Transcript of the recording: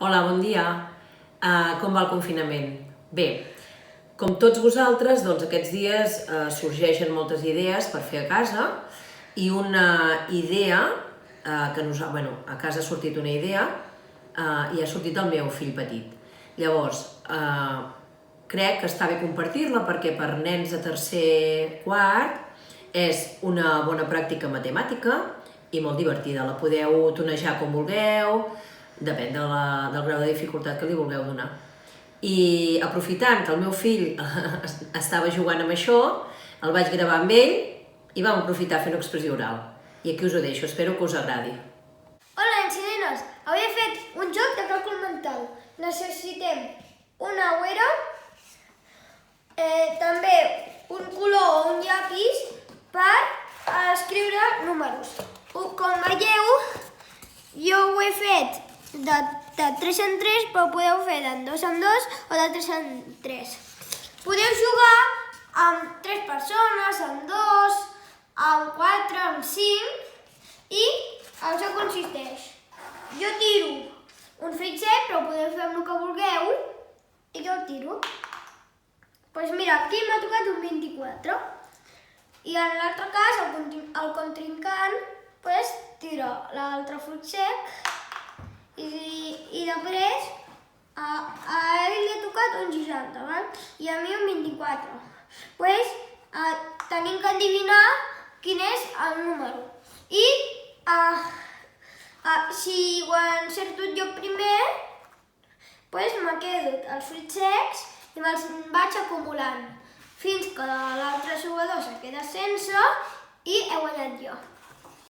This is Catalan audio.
Hola, bon dia. Com va el confinament? Bé, com tots vosaltres, doncs aquests dies sorgeixen moltes idees per fer a casa i una idea, a casa ha sortit una idea i ha sortit del meu fill petit. Llavors, crec que està bé compartir-la perquè per nens de tercer, quart, és una bona pràctica matemàtica i molt divertida. La podeu tonejar com vulgueu, depèn del grau de dificultat que li vulgueu donar. I aprofitant que el meu fill estava jugant amb això, el vaig gravar amb ell i vam aprofitar a fer una expressió oral. I aquí us ho deixo, espero que us agradi. Hola, nens i nenes! Avui he fet un joc de càlcul mental. Necessitem una agüera, també un color o un llapis per escriure números. Com veieu, jo ho he fet de 3 en 3, però podeu fer de 2 en 2 o de 3 en 3. Podeu jugar amb 3 persones, amb 2, amb 4, amb 5 i el joc consisteix. Jo tiro un fitxer, però podeu fer amb el que vulgueu i jo el tiro. Doncs mira, aquí m'ha tocat un 24 i en l'altre cas el contrincant tira l'altre fitxer i després a ell li ha tocat un 60, val? I a mi un 24. Tenim que endevinar quin és el número. I si ho encerto jo primer, me quedo els fruits secs i me'ls vaig acumulant fins que l'altre jugador se queda sense i he guanyat jo.